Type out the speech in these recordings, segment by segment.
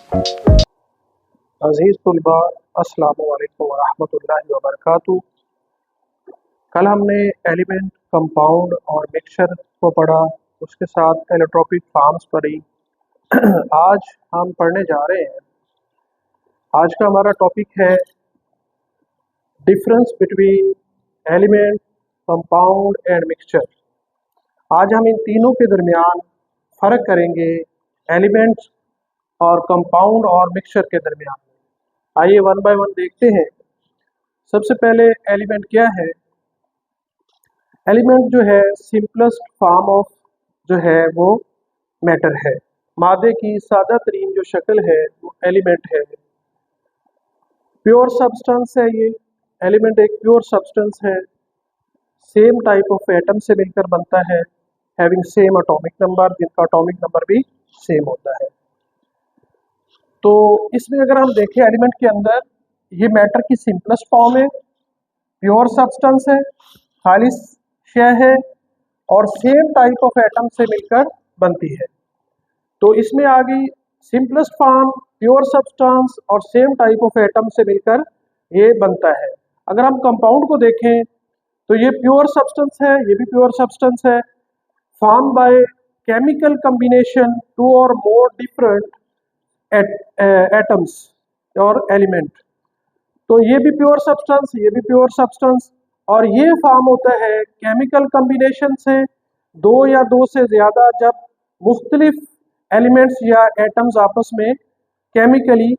अज़ीज़ तुलबा, अस्सलामु अलैकुम वरहमतुल्लाहि वबरकातुहू। कल हमने एलिमेंट, कंपाउंड और मिक्सचर को पढ़ा, उसके साथ एलोट्रोपिक फॉर्म्स पढ़ी। आज हम पढ़ने जा रहे हैं, आज का हमारा टॉपिक है difference between element, compound and mixture. आज हम इन तीनों के दरमियान फ़र्क करेंगे, एलिमेंट्स और कंपाउंड और मिक्सचर के दरमियान। आइए वन बाय वन देखते हैं। सबसे पहले एलिमेंट क्या है? एलिमेंट जो है सिंपलेस्ट फॉर्म ऑफ जो है वो मैटर है। मादे की सादा तरीन जो शक्ल है वो एलिमेंट है। प्योर सब्सटेंस है ये। एलिमेंट एक प्योर सब्सटेंस है, सेम टाइप ऑफ एटम से मिलकर बनता है, हैविंग सेम एटॉमिक नंबर, जिनका एटॉमिक नंबर भी सेम होता है। तो इसमें अगर हम देखें एलिमेंट के अंदर, ये मैटर की सिंपलेस्ट फॉर्म है, प्योर सब्सटेंस है, खालिस शय है और सेम टाइप ऑफ एटम से मिलकर बनती है। तो इसमें आ गई सिंपलेस्ट फॉर्म, प्योर सब्सटेंस और सेम टाइप ऑफ एटम से मिलकर ये बनता है। अगर हम कंपाउंड को देखें तो ये प्योर सब्सटेंस है, ये भी प्योर सब्सटेंस है, form by chemical combination two or more different atoms और एलिमेंट। तो ये भी प्योर सब्सटेंस, ये भी प्योर सब्सटेंस, और ये फॉर्म होता है केमिकल कम्बिनेशन से, दो या दो से ज़्यादा जब मुख्तलिफ एलिमेंट्स या एटम्स आपस में केमिकली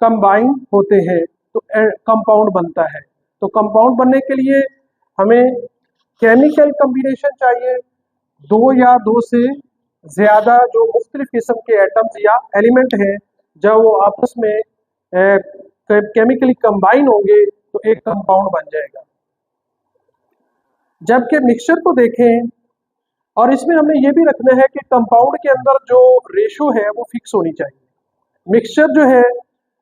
कंबाइन होते हैं तो कंपाउंड बनता है। तो कंपाउंड बनने के लिए हमें केमिकल कम्बिनेशन चाहिए, दो या दो से ज़्यादा जो मुख्तलिफ किस्म के एटम्स या एलिमेंट हैं, जब वो आपस में केमिकली कंबाइन होंगे तो एक कंपाउंड बन जाएगा। जबकि मिक्सचर को देखें, और इसमें हमने ये भी रखना है कि कंपाउंड के अंदर जो रेशो है वो फिक्स होनी चाहिए। मिक्सचर जो है,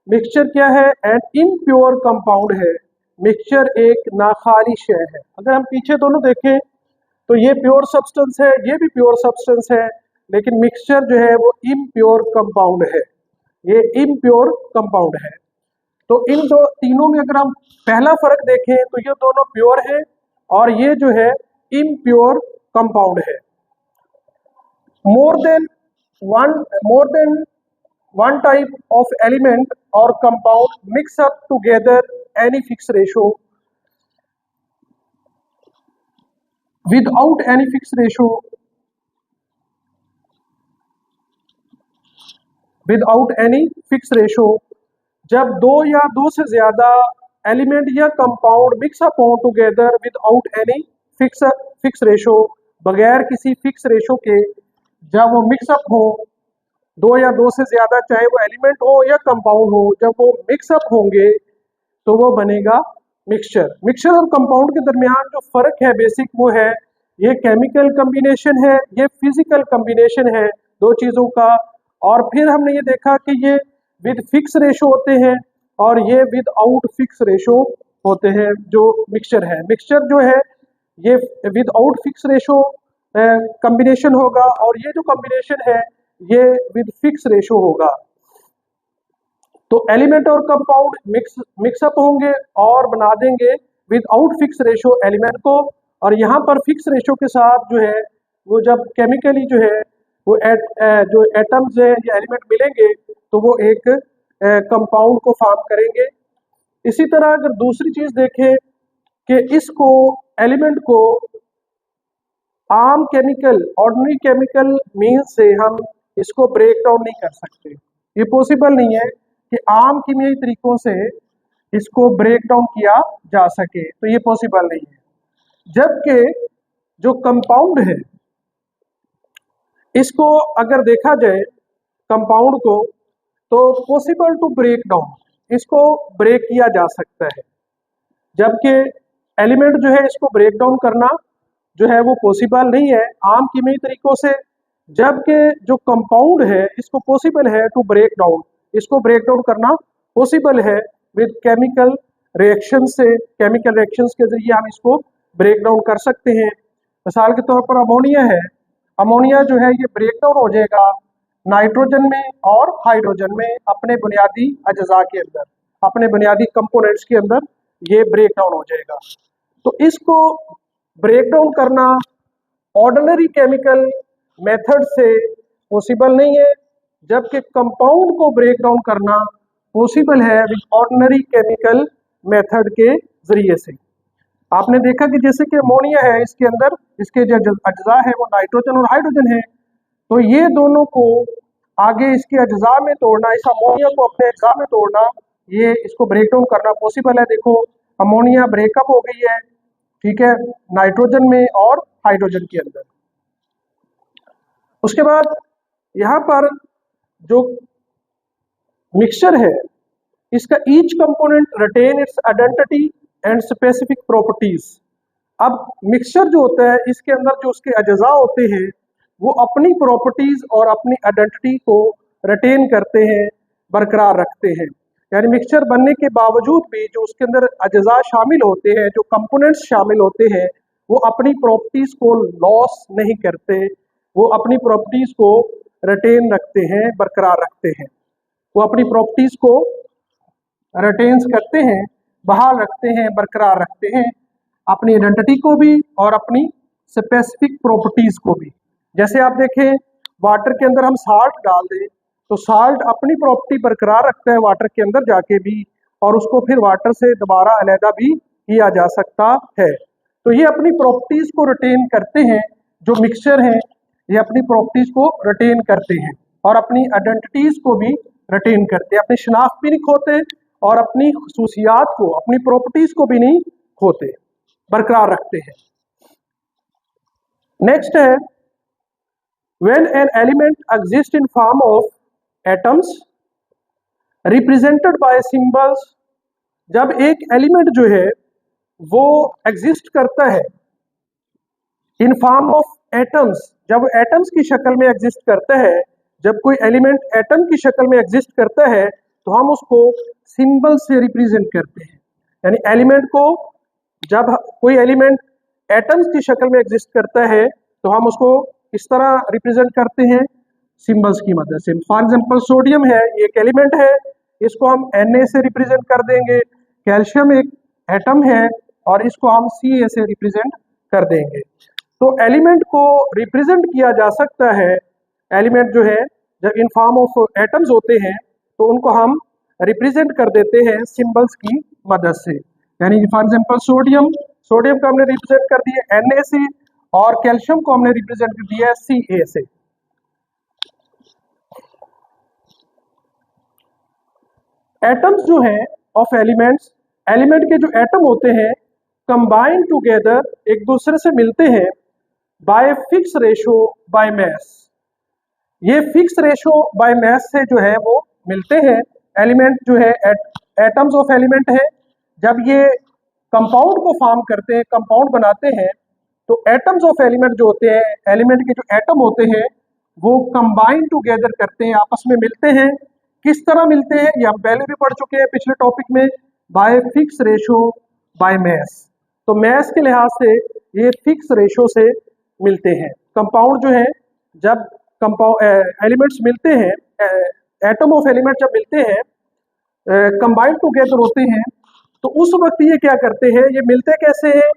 मिक्सचर क्या है? एन इम्प्योर कंपाउंड है। मिक्सचर एक नाखाली शय है। अगर हम पीछे दोनों देखें तो ये प्योर सब्सटेंस है, ये भी प्योर सब्सटेंस है, लेकिन मिक्सचर जो है वो इम्प्योर कंपाउंड है, ये इम्प्योर कंपाउंड है। तो इन दो तीनों में अगर हम पहला फर्क देखें तो ये दोनों प्योर है और ये जो है इम्प्योर कंपाउंड है। More than one type of element और compound mix up together any fix ratio without any fixed ratio, without any fixed ratio, जब दो या दो से ज्यादा एलिमेंट या कंपाउंड मिक्स अप हो together without any fix ratio, बगैर किसी फिक्स रेशो के जब वो मिक्स अप हो, दो या दो से ज्यादा, चाहे वो एलिमेंट हो या कंपाउंड हो, जब वो मिक्स अप होंगे तो वो बनेगा मिक्सचर। मिक्सचर और कंपाउंड के दरमियान जो फर्क है बेसिक वो है, ये केमिकल कम्बिनेशन है, ये फिजिकल कम्बिनेशन है दो चीज़ों का। और फिर हमने ये देखा कि ये विद फिक्स रेशो होते हैं और ये विद आउट फिक्स रेशो होते हैं जो मिक्सचर है। मिक्सचर जो है ये with out fix ratio combination होगा और ये जो कम्बिनेशन है ये विद फिक्स रेशो होगा। तो एलिमेंट और कंपाउंड मिक्सअप होंगे और बना देंगे विदाउट फिक्स रेशो एलिमेंट को, और यहाँ पर फिक्स रेशो के साथ जो है वो जब केमिकली जो है वो जो एटम्स है या एलिमेंट मिलेंगे तो वो एक कंपाउंड को फॉर्म करेंगे। इसी तरह अगर दूसरी चीज देखें कि इसको एलिमेंट को आम केमिकल, ऑर्डिनरी केमिकल मीन्स से हम इसको ब्रेक डाउन नहीं कर सकते, ये पॉसिबल नहीं है कि आम कीमियाई तरीकों से इसको ब्रेक डाउन किया जा सके, तो ये पॉसिबल नहीं है। जबकि जो कंपाउंड है इसको अगर देखा जाए कंपाउंड को तो पॉसिबल टू ब्रेक डाउन, इसको ब्रेक किया जा सकता है, जबकि एलिमेंट जो है इसको ब्रेक डाउन करना जो है वो पॉसिबल नहीं है आम कीमियाई तरीकों से। जबकि जो कंपाउंड है इसको पॉसिबल है टू ब्रेक डाउन, इसको ब्रेक डाउन करना पॉसिबल है विद केमिकल रिएक्शन से, केमिकल रिएक्शंस के जरिए हम इसको ब्रेक डाउन कर सकते हैं। मिसाल के तौर पर अमोनिया है, अमोनिया जो है ये ब्रेक डाउन हो जाएगा नाइट्रोजन में और हाइड्रोजन में अपने बुनियादी अज्जा के अंदर, अपने बुनियादी कंपोनेंट्स के अंदर ये ब्रेक डाउन हो जाएगा। तो इसको ब्रेक डाउन करना ऑर्डिनरी केमिकल मेथड से पॉसिबल नहीं है, जबकि कंपाउंड को ब्रेक डाउन करना पॉसिबल है विद ऑर्डिनरी केमिकल मेथड के जरिए से। आपने देखा कि जैसे कि अमोनिया है, इसके अंदर इसके जो अज्जा है वो नाइट्रोजन और हाइड्रोजन है, तो ये दोनों को आगे इसके अज्जा में तोड़ना, इस अमोनिया को अपने अज्जा में तोड़ना, ये इसको ब्रेक डाउन करना पॉसिबल है। देखो अमोनिया ब्रेकअप हो गई है, ठीक है, नाइट्रोजन में और हाइड्रोजन के अंदर। उसके बाद यहाँ पर जो मिक्सचर है, इसका each component retain its identity and specific properties. अब मिक्सचर जो होता है, इसके अंदर जो उसके अज्जा होते हैं वो अपनी प्रॉपर्टीज और अपनी आइडेंटिटी को रिटेन करते हैं, बरकरार रखते हैं। यानी मिक्सचर बनने के बावजूद भी जो उसके अंदर अज्जा शामिल होते हैं, जो कंपोनेंट्स शामिल होते हैं, वो अपनी प्रॉपर्टीज को लॉस नहीं करते, वो अपनी प्रॉपर्टीज को रिटेन रखते हैं, बरकरार रखते हैं। वो अपनी प्रॉपर्टीज को रिटेन्स करते हैं, बहाल रखते हैं, बरकरार रखते हैं, अपनी आइडेंटिटी को भी और अपनी स्पेसिफिक प्रॉपर्टीज को भी। जैसे आप देखें वाटर के अंदर हम साल्ट डाल दें तो साल्ट अपनी प्रॉपर्टी बरकरार रखता है वाटर के अंदर जाके भी, और उसको फिर वाटर से दोबारा अलहदा भी किया जा सकता है। तो ये अपनी प्रॉपर्टीज को रिटेन करते हैं, जो मिक्सचर हैं ये अपनी प्रॉपर्टीज को रिटेन करते हैं और अपनी आइडेंटिटीज को भी रिटेन करते हैं, अपनी शनाख्त भी नहीं खोते और अपनी खसूसियात को, अपनी प्रॉपर्टीज को भी नहीं खोते, बरकरार रखते हैं। नेक्स्ट है when an element exists in form of atoms represented by symbols। जब एक एलिमेंट जो है वो एग्जिस्ट करता है इन फॉर्म ऑफ एटम्स, जब एटम्स की शक्ल में एग्जिस्ट करता है, जब कोई एलिमेंट एटम की शक्ल में एग्जिस्ट करता है तो हम उसको सिंबल से रिप्रेजेंट करते हैं। यानी एलिमेंट को, जब कोई एलिमेंट एटम्स की शक्ल में एग्जिस्ट करता है तो हम उसको इस तरह रिप्रेजेंट करते हैं सिंबल्स की मदद से। फॉर एग्जांपल सोडियम है, ये एक एलिमेंट है, इसको हम Na से रिप्रेजेंट कर देंगे। कैल्शियम एक एटम है और इसको हम Ca से रिप्रेजेंट कर देंगे। तो एलिमेंट को रिप्रेजेंट किया जा सकता है, एलिमेंट जो है जब इन फॉर्म ऑफ एटम्स होते हैं तो उनको हम रिप्रेजेंट कर देते हैं सिंबल्स की मदद से। यानी फॉर एग्जांपल सोडियम को हमने रिप्रेजेंट कर दिया Na से और कैल्शियम को हमने रिप्रेजेंट कर दिया Ca से। एटम्स जो हैं ऑफ एलिमेंट्स, एलिमेंट के जो एटम होते हैं कंबाइन टुगेदर, एक दूसरे से मिलते हैं by fix ratio by mass. ये फिक्स रेशो बाय मैस से जो है वो मिलते हैं। एलिमेंट जो है एटम्स ऑफ एलिमेंट है, जब ये कंपाउंड को फॉर्म करते हैं, कंपाउंड बनाते हैं, तो एटम्स ऑफ एलिमेंट जो होते हैं, एलिमेंट के जो एटम होते हैं वो कंबाइन टुगेदर करते हैं, आपस में मिलते हैं। किस तरह मिलते हैं ये हम पहले भी पढ़ चुके हैं पिछले टॉपिक में, by fix ratio by mass. तो मैस के लिहाज से ये फिक्स रेशो से मिलते हैं। कंपाउंड जो है, जब एलिमेंट्स मिलते हैं, एटम ऑफ एलिमेंट जब मिलते हैं, कंबाइन टुगेदर होते हैं, तो उस वक्त ये क्या करते हैं, ये मिलते कैसे हैं,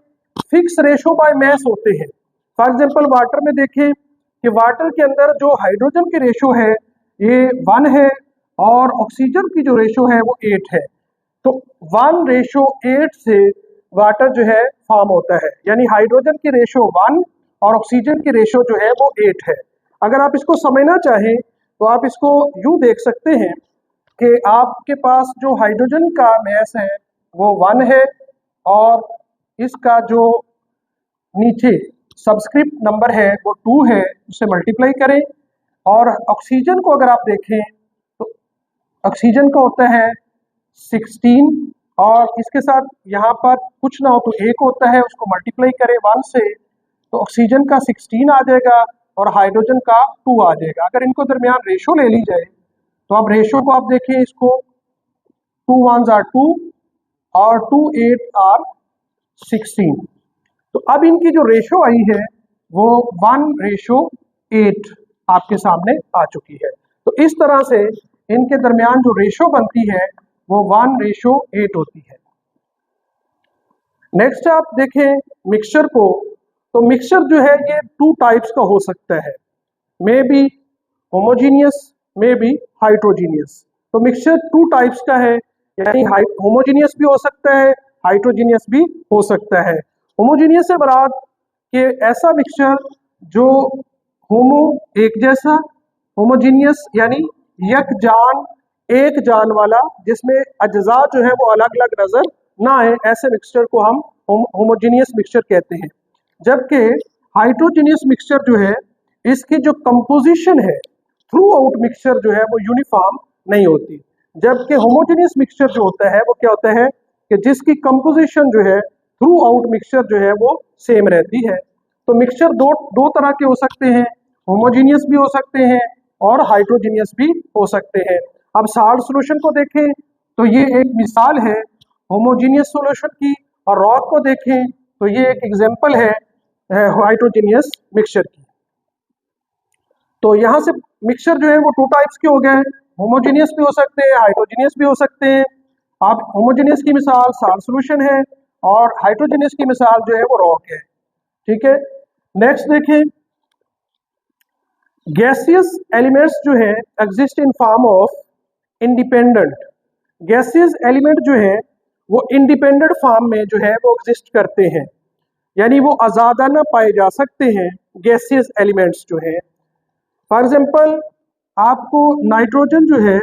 फिक्स रेशो बाय मैस होते हैं। फॉर एग्जांपल वाटर में देखें कि वाटर के अंदर जो हाइड्रोजन की रेशो है ये 1 है और ऑक्सीजन की जो रेशो है वो 8 है। तो 1:8 से वाटर जो है फॉर्म होता है, यानी हाइड्रोजन की रेशो 1 और ऑक्सीजन की रेशो जो है वो 8 है। अगर आप इसको समझना चाहें तो आप इसको यूं देख सकते हैं कि आपके पास जो हाइड्रोजन का मैस है वो 1 है और इसका जो नीचे सबस्क्रिप्ट नंबर है वो 2 है, उससे मल्टीप्लाई करें। और ऑक्सीजन को अगर आप देखें तो ऑक्सीजन का होता है 16 और इसके साथ यहाँ पर कुछ ना हो तो 1 होता है, उसको मल्टीप्लाई करें 1 से तो ऑक्सीजन का 16 आ जाएगा और हाइड्रोजन का 2 आ जाएगा। अगर इनको दरमियान रेशो ले ली जाए तो अब रेशो को आप देखें, इसको 2 1s are 2 और 2 8 are 16। तो अब इनकी जो रेशो आई है वो 1:8 आपके सामने आ चुकी है। तो इस तरह से इनके दरमियान जो रेशो बनती है वो 1:8 होती है। नेक्स्ट आप देखें मिक्सचर को, तो मिक्सचर जो है ये 2 टाइप्स का हो सकता है, may be homogeneous, may be हाइड्रोजीनियस। तो मिक्सचर 2 टाइप्स का है, यानी होमोजीनियस भी हो सकता है, हाइड्रोजीनियस भी हो सकता है। होमोजीनियस से मुराद कि ऐसा मिक्सचर जो होमो एक जैसा, होमोजीनियस यानी यकजान एक जान वाला, जिसमें अज्जा जो है वो अलग अलग नजर ना आए, ऐसे मिक्सचर को हम होमोजीनियस मिक्सचर कहते हैं। जबकि हाइड्रोजीनियस मिक्सचर जो है इसकी जो कंपोजिशन है थ्रू आउट मिक्सचर जो है वो यूनिफॉर्म नहीं होती। जबकि होमोजेनियस मिक्सचर जो होता है वो क्या होता है कि जिसकी कंपोजिशन जो है थ्रू आउट मिक्सचर जो है वो सेम रहती है। तो मिक्सचर दो तरह के हो सकते हैं, होमोजेनियस भी हो सकते हैं और हाइड्रोजीनियस भी हो सकते हैं। अब साल्ट सॉल्यूशन को देखें तो ये एक मिसाल है होमोजीनियस सॉल्यूशन की, और रॉक को देखें तो ये एक एग्जांपल है हाइड्रोजीनियस मिक्सचर की। तो यहाँ से मिक्सचर जो है वो 2 टाइप्स के हो गए हैं, होमोजेनियस भी हो सकते हैं, हाइड्रोजीनियस भी हो सकते हैं। आप होमोजेनियस की मिसाल साल्ट सॉल्यूशन है और हाइड्रोजीनियस की मिसाल जो है वो रॉक है। ठीक है, नेक्स्ट देखें, गैसियस एलिमेंट्स जो है exist in form of independent. Gaseous element जो है वो इंडिपेंडेंट फॉर्म में जो है वो एग्जिस्ट करते हैं, यानी वो आज़ादाना पाए जा सकते हैं गैसियस एलिमेंट्स जो है। फॉर एग्जाम्पल आपको नाइट्रोजन जो है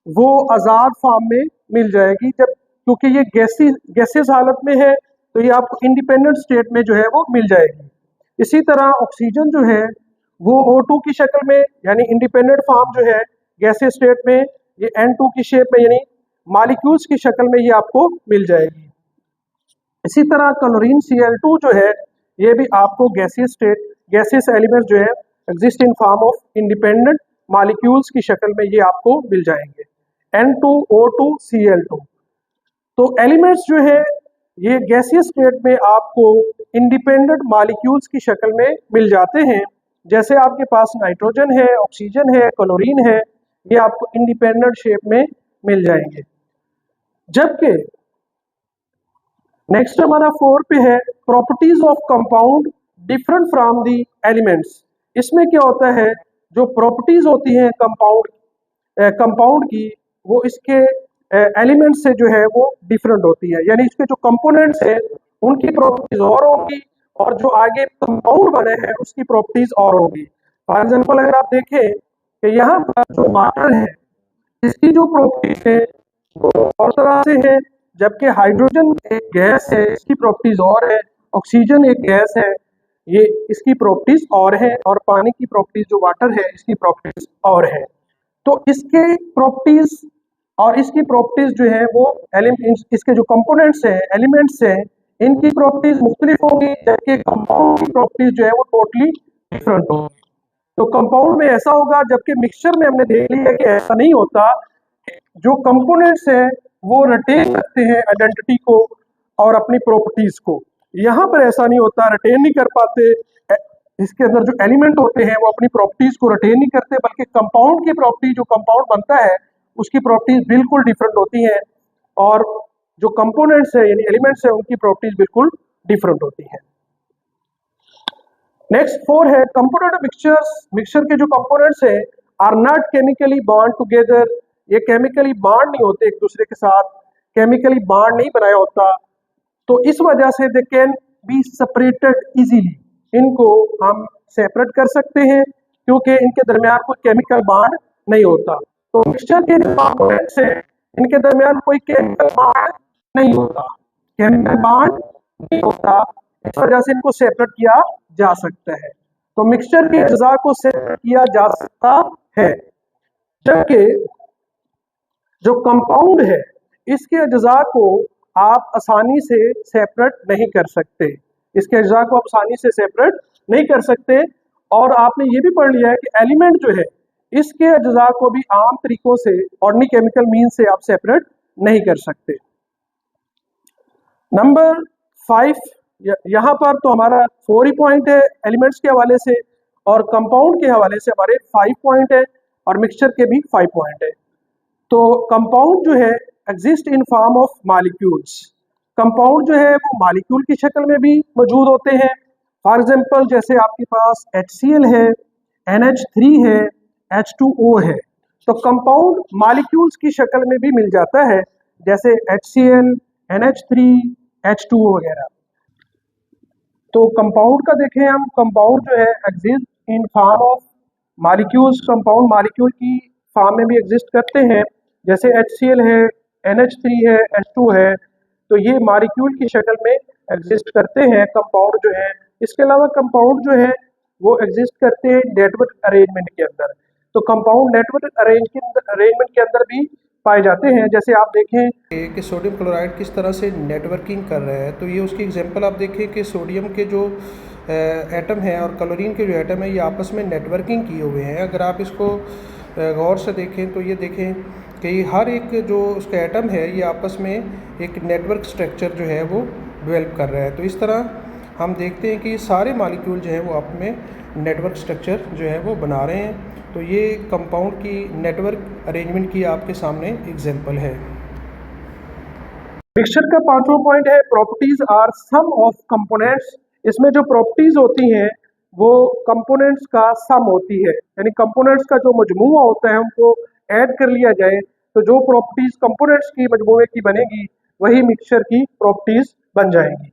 वो आज़ाद फॉर्म में मिल जाएगी, जब क्योंकि ये गैसियस हालत में है तो ये आपको इंडिपेंडेंट स्टेट में जो है वो मिल जाएगी। इसी तरह ऑक्सीजन जो है वो O2 की शक्ल में, यानी इंडिपेंडेंट फॉर्म जो है गैसियस स्टेट में, ये N2 की शेप में यानी मॉलिक्यूल्स की शक्ल में ये आपको मिल जाएगी। इसी तरह क्लोरीन Cl2 जो है ये भी आपको गैसियस स्टेट, गैसियस एलिमेंट जो है exist in form of independent molecules की शक्ल में ये आपको मिल जाएंगे, N2O2 Cl2। तो एलिमेंट्स जो है ये गैसियस स्टेट में आपको इंडिपेंडेंट मॉलिक्यूल्स की शक्ल में मिल जाते हैं। जैसे आपके पास नाइट्रोजन है, ऑक्सीजन है, क्लोरीन है, ये आपको इंडिपेंडेंट शेप में मिल जाएंगे। जबकि नेक्स्ट हमारा 4 पे है properties of compound different from the elements. इसमें क्या होता है, जो प्रॉपर्टीज होती हैं कंपाउंड की वो इसके एलिमेंट से जो है वो डिफरेंट होती है, यानी इसके जो कंपोनेंट्स हैं उनकी प्रॉपर्टीज और होगी और जो आगे कंपाउंड बने हैं उसकी प्रॉपर्टीज और होगी। फॉर एग्जांपल अगर आप देखें कि यहाँ पर जो वाटर है इसकी जो प्रॉपर्टीज है वो और तरह से है, जबकि हाइड्रोजन एक गैस है इसकी प्रॉपर्टीज और है, ऑक्सीजन एक गैस है ये इसकी प्रॉपर्टीज और है, और पानी की प्रॉपर्टीज जो वाटर है इसकी प्रॉपर्टीज और है। तो इसके प्रॉपर्टीज और इसकी प्रॉपर्टीज जो है वो इसके जो कंपोनेंट्स हैं, एलिमेंट्स हैं, इनकी प्रॉपर्टीज मुख्तलिफ होंगी, जबकि कंपाउंड की प्रॉपर्टीज जो है वो टोटली डिफरेंट होंगी। तो कंपाउंड में ऐसा होगा, जबकि मिक्सचर में हमने देख लिया कि ऐसा नहीं होता। जो कंपोनेंट्स हैं वो रिटेन रखते हैं आइडेंटिटी को और अपनी प्रॉपर्टीज को, यहाँ पर ऐसा नहीं होता, रिटेन नहीं कर पाते। इसके अंदर जो एलिमेंट होते हैं वो अपनी प्रॉपर्टीज को रिटेन नहीं करते, बल्कि कंपाउंड की प्रॉपर्टी, जो कंपाउंड बनता है उसकी प्रॉपर्टीज बिल्कुल डिफरेंट होती हैं, और जो कंपोनेंट्स है यानी एलिमेंट्स है उनकी प्रॉपर्टीज बिल्कुल डिफरेंट होती हैं। नेक्स्ट 4 है कंपोनेंट मिक्सचर्स। मिक्सचर के जो कंपोनेंट्स हैं are not chemically bond together. ये केमिकली बॉन्ड नहीं होते एक दूसरे के साथ, केमिकली बॉन्ड नहीं बनाया होता, तो इस वजह से they can be separated easily. इनको हम सेपरेट कर सकते हैं क्योंकि इनके दरमियान कोई केमिकल बॉन्ड नहीं होता। तो मिक्सचर के जो कंपोनेंट्स हैं इनके दरमियान कोई केमिकल बॉन्ड नहीं होता, केमिकल बॉन्ड नहीं होता, इस वजह से इनको सेपरेट किया जा सकता है। तो मिक्सचर के अज्जा को सेपरेट किया जा सकता है, जबकि जो कंपाउंड है इसके अज्जा को आप आसानी से सेपरेट नहीं कर सकते, इसके अज्जा को आप आसानी से सेपरेट नहीं कर सकते। और आपने ये भी पढ़ लिया है कि एलिमेंट जो है इसके अज्जा को भी आम तरीकों से ऑर्गेनिक केमिकल मीन से आप सेपरेट नहीं कर सकते। नंबर 5, यहाँ पर तो हमारा 4 ही पॉइंट है एलिमेंट्स के हवाले से, और कंपाउंड के हवाले से हमारे 5 पॉइंट है। और मिक्सचर के भी 5 पॉइंट है। तो कंपाउंड जो है exist in form of molecules. Compound जो है वो मॉलिक्यूल की शक्ल में भी मौजूद होते हैं। फॉर एग्जांपल जैसे आपके पास HCl है, NH3 है, H2O है। तो कंपाउंड मॉलिक्यूल्स की शक्ल में भी मिल जाता है, जैसे HCl, NH3, H2O वगैरह। तो कंपाउंड का देखें हम, कंपाउंड जो है exist in form of molecules. Compound molecule की फॉर्म में भी एग्जिस्ट करते हैं, जैसे HCl है, NH3 है, H2 है। तो ये मॉलिक्यूल की शक्ल में एग्जिस्ट करते हैं कंपाउंड जो है। इसके अलावा कंपाउंड जो है वो एग्जिस्ट करते हैं नेटवर्क अरेंजमेंट के अंदर। तो कंपाउंड नेटवर्क अरेंजमेंट के अंदर भी पाए जाते हैं। जैसे आप देखें कि सोडियम क्लोराइड किस तरह से नेटवर्किंग कर रहा है, तो ये उसकी एग्जांपल आप देखें कि सोडियम के जो एटम है और क्लोरीन के जो एटम है ये आपस में नेटवर्किंग किए हुए हैं। अगर आप इसको गौर से देखें तो ये देखें कि हर एक जो उसका एटम है ये आपस में एक नेटवर्क स्ट्रक्चर जो है वो डेवलप कर रहा है। तो इस तरह हम देखते हैं कि सारे मॉलिक्यूल जो हैं वो आप में नेटवर्क स्ट्रक्चर जो है वो बना रहे हैं। तो ये कंपाउंड की नेटवर्क अरेंजमेंट की आपके सामने एग्जांपल है। मिक्सचर का 5वां पॉइंट है properties are sum of components. इसमें जो प्रॉपर्टीज होती हैं वो कंपोनेंट्स का सम होती है, यानी कंपोनेंट्स का जो मजमूआ होता है उनको ऐड कर लिया जाए तो जो प्रॉपर्टीज कंपोनेंट्स की मजमूए की बनेगी वही मिक्सचर की प्रॉपर्टीज बन जाएंगी।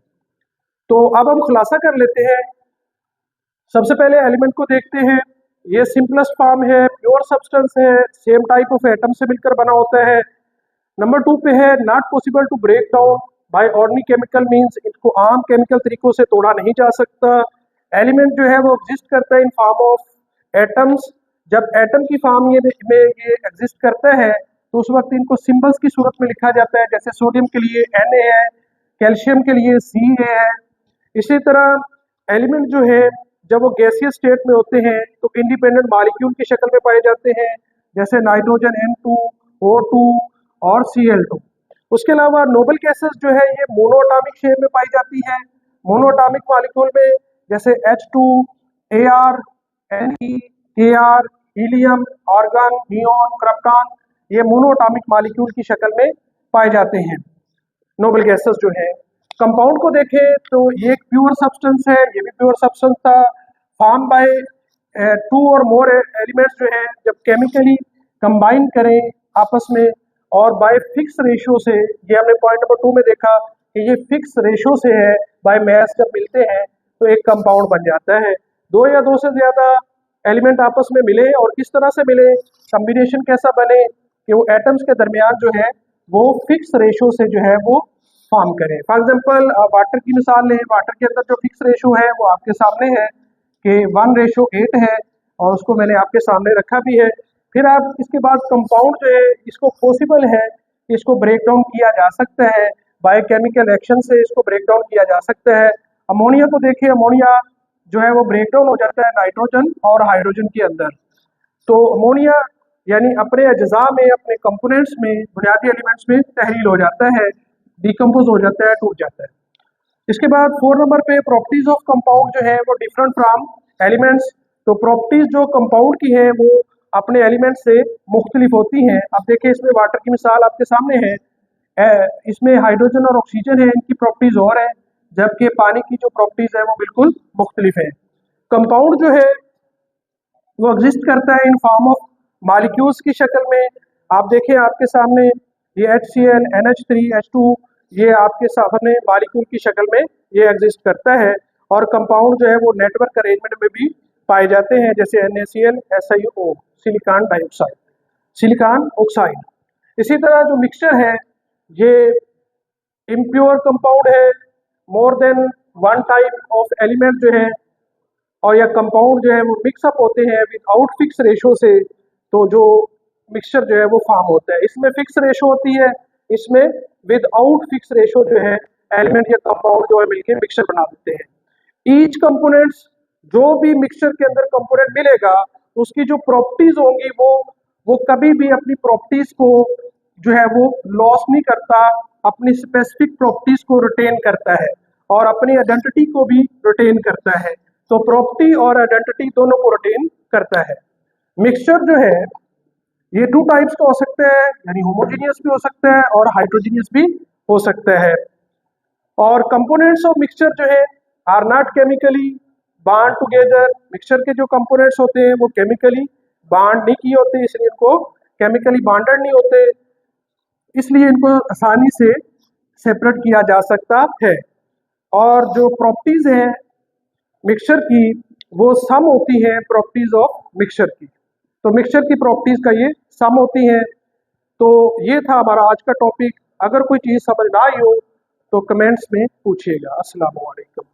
तो अब हम खुलासा कर लेते हैं। सबसे पहले एलिमेंट को देखते हैं। ये सिंपलेस्ट फॉर्म है, प्योर सब्सटेंस है, सेम टाइप ऑफ एटम से मिलकर बना होता है। नंबर 2 पे है not possible to break down by ordinary chemical means, इसको आम केमिकल तरीकों से तोड़ा नहीं जा सकता। एलिमेंट जो है वो एग्जिस्ट करता है इन फॉर्म ऑफ एटम्स। जब एटम की फॉर्म में ये एग्जिस्ट करता है तो उस वक्त इनको सिंबल्स की सूरत में लिखा जाता है, जैसे सोडियम के लिए Na है, कैल्शियम के लिए Ca है। इसी तरह एलिमेंट जो है जब वो गैसियस स्टेट में होते हैं तो इंडिपेंडेंट मॉलिक्यूल की शक्ल में पाए जाते हैं, जैसे नाइट्रोजन N2, O2 और Cl2। उसके अलावा नोबल गैसेस जो है ये मोनोएटॉमिक शेप में पाई जाती है। मोनोएटॉमिक मॉलिक्यूल में जैसे H2, Ar, Ne, Kr, helium, argon, neon, krypton, ये मोनोएटॉमिक मॉलिक्यूल की शक्ल में पाए जाते हैं नोबल गैसेस जो है। कंपाउंड को देखें तो ये एक प्योर सब्सटेंस है, ये भी प्योर सब्सटेंस था। फॉर्म बाय 2 और मोर एलिमेंट्स जो है जब केमिकली कंबाइन करें आपस में और बाय फिक्स रेशियो से, ये हमने पॉइंट नंबर 2 में देखा कि ये फिक्स रेशियो से है, बाय मैस जब मिलते हैं तो एक कंपाउंड बन जाता है। 2 या 2 से ज्यादा एलिमेंट आपस में मिले और किस तरह से मिले, कॉम्बिनेशन कैसा बने कि वो एटम्स के दरमियान जो है वो फिक्स रेशियो से जो है वो फॉर्म करें। फॉर एग्जांपल वाटर की मिसाल लें। वाटर के अंदर जो फिक्स रेशियो है वो आपके सामने है कि 1:8 है और उसको मैंने आपके सामने रखा भी है। फिर आप इसके बाद कंपाउंड जो है इसको पॉसिबल है कि इसको ब्रेक डाउन किया जा सकता है, बायोकेमिकल एक्शन से इसको ब्रेक डाउन किया जा सकता है। अमोनिया को देखिए, अमोनिया जो है वो ब्रेक डाउन हो जाता है नाइट्रोजन और हाइड्रोजन के अंदर। तो अमोनिया यानी अपने अज्जा में, अपने कंपोनेंट्स में, बुनियादी एलिमेंट्स में तहरील हो जाता है, डिकम्पोज हो जाता है, टूट जाता है। इसके बाद 4 नंबर पे प्रॉपर्टीज ऑफ कंपाउंड जो है वो डिफरेंट फ्रॉम एलिमेंट्स। तो प्रॉपर्टीज जो कंपाउंड की है वो अपने एलिमेंट से मुख्तलिफ होती हैं। अब देखिए इसमें वाटर की मिसाल आपके सामने है, इसमें हाइड्रोजन और ऑक्सीजन है, इनकी प्रॉपर्टीज और है, जबकि पानी की जो प्रॉपर्टीज है वो बिल्कुल मुख्तलिफ है। कंपाउंड जो है वो एग्जिस्ट करता है इन फॉर्म ऑफ मॉलिक्यूल्स की शक्ल में। आप देखें आपके सामने ये HCl, NH3, H2 ये आपके सामने मॉलिक्यूल की शक्ल में ये एग्जिस्ट करता है। और कंपाउंड जो है वो नेटवर्क अरेंजमेंट में भी पाए जाते हैं, जैसे NaCl, SiO, silicon dioxide, silicon oxide. इसी तरह जो मिक्सचर है ये इम्प्योर कंपाउंड है, more than one type of element जो है और या कंपाउंड जो है वो मिक्सअप होते हैं विदाउट फिक्स रेशो से, तो जो मिक्सचर जो है वो फॉर्म होता है। इसमें फिक्स रेशो होती है, इसमें विदाउट फिक्स रेशो जो है एलिमेंट या कंपाउंड जो है मिलकर मिक्सचर बना देते हैं। ईच कंपोनेंट्स, जो भी मिक्सचर के अंदर कंपोनेंट मिलेगा उसकी जो प्रॉपर्टीज होंगी वो कभी भी अपनी प्रॉपर्टीज को जो है वो लॉस नहीं करता, अपनी स्पेसिफिक प्रॉपर्टीज को रिटेन करता है और अपनी आइडेंटिटी को भी रिटेन करता है। तो प्रॉपर्टी और आइडेंटिटी दोनों को रिटेन करता है। मिक्सचर जो है ये टू टाइप्स का हो सकता है, यानी होमोजीनियस भी हो सकता है और हाइड्रोजीनियस भी हो सकता है। और कंपोनेंट्स ऑफ मिक्सचर जो है are not chemically bound together. Mixture के जो कंपोनेंट्स होते हैं वो केमिकली बाउंड नहीं किए होते, इसलिए इनको केमिकली बॉन्डेड नहीं होते, इसलिए इनको आसानी से सेपरेट किया जा सकता है। और जो प्रॉपर्टीज हैं मिक्सचर की वो सम होती हैं प्रॉपर्टीज ऑफ मिक्सचर की। तो मिक्सचर की प्रॉपर्टीज का ये सम होती हैं। तो ये था हमारा आज का टॉपिक। अगर कोई चीज़ समझ ना आई हो तो कमेंट्स में पूछिएगा। अस्सलाम वालेकुम।